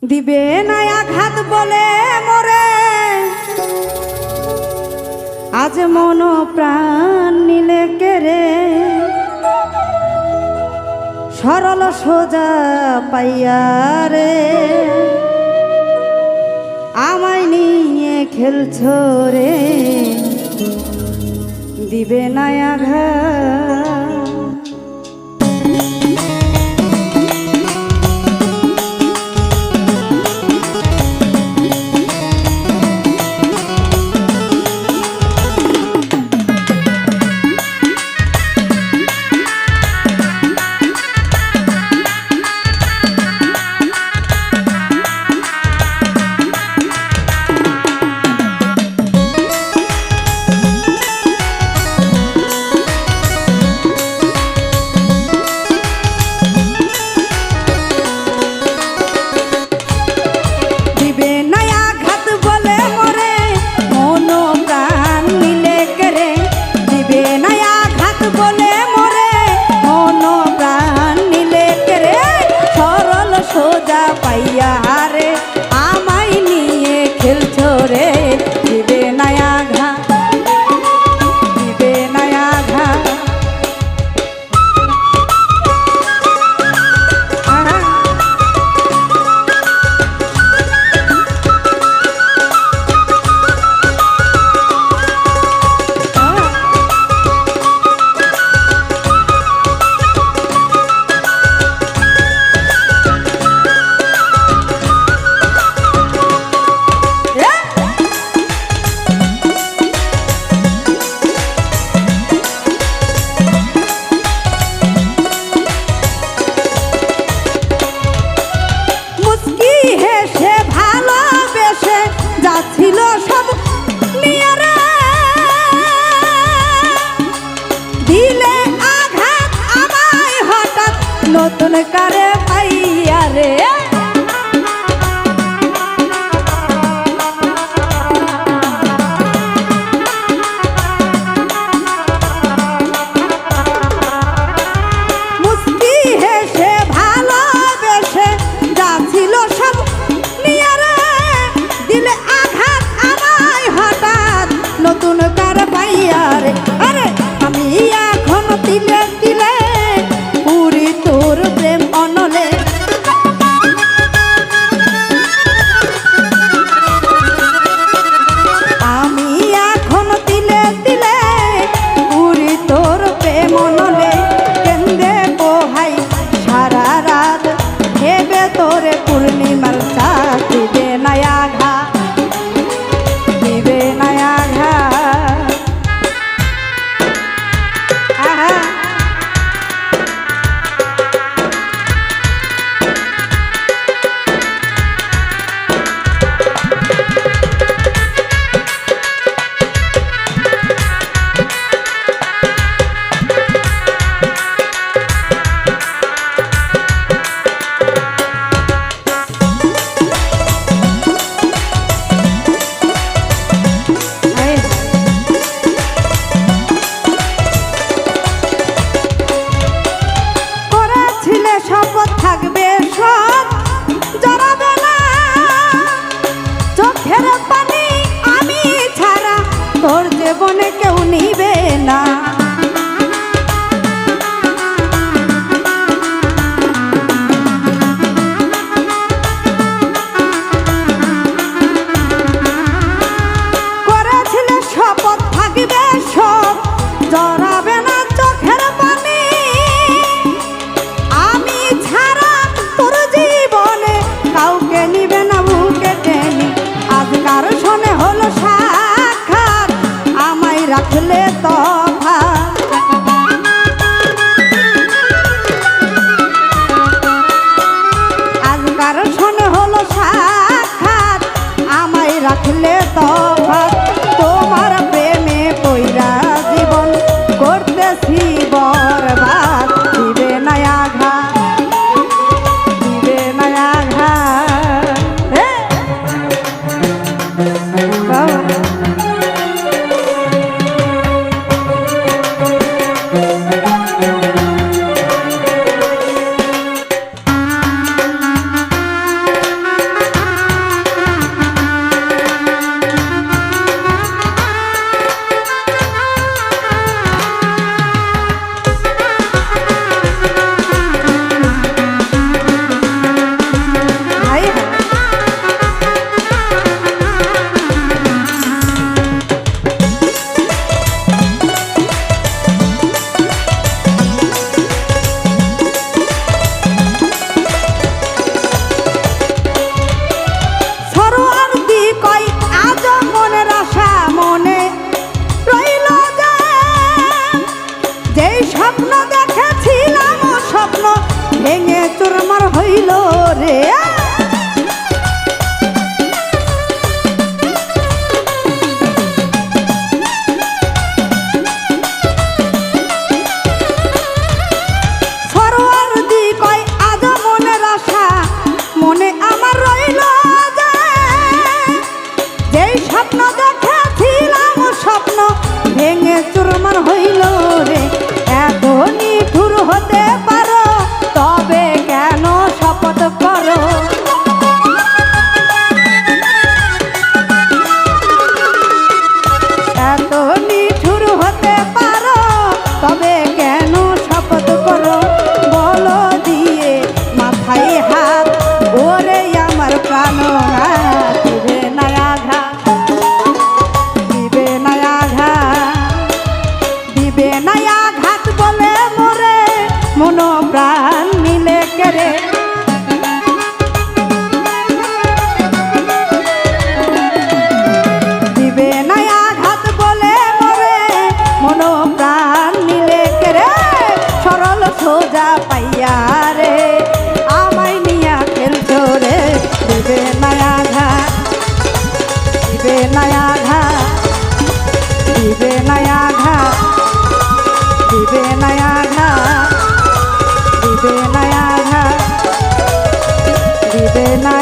দিবে না আঘাত বলে মোরে আজ মন প্রাণ নিলে কেরে সরল সোজা পাইয়া রে আমায় নিয়ে খেলছো রে দিবে না আঘাত নতুন কারে পাইয়া রে মুস্কি হেসে ভালোবেসে যা ছিল সব নিয়ে রে দিলে আঘাত আমায় হঠাৎ নতুন কারে পাইয়া রে আরে আমি এখন দিলে দিলে পুরি তোর প্রেম অন ভেঙে চুরমার হইল রে। সরোয়ারদি কয় আজ মনের আশা মনে আমার রইল যে, যেই স্বপ্ন দেখেছিলাম স্বপ্ন ভেঙে চুরমার হইল রে। এত নিঠুর হতে পারো তবে কেন শপথ করো, এত নিঠুর হতে পারো তবে কেন শপথ করো। বলো দিয়ে মাথায় হাত ওরে আমার প্রাণনাথ, দিবে না আঘাত, দিবে না আঘাত, দিবে না আঘাত বলে মোরে মন প্রাণ মিলে কেড়ে। দিবে না আঘাত বলে মোরে মন প্রাণ মিলে কেড়ে। সরল সোজা পাইয়া রে আমায় নিয়া খেলছো রে। দিবে না আঘাত, দিবে না আঘাত, দিবে না আঘাত, দিবে না আঘাত, দিবে না আঘাত, দিবে না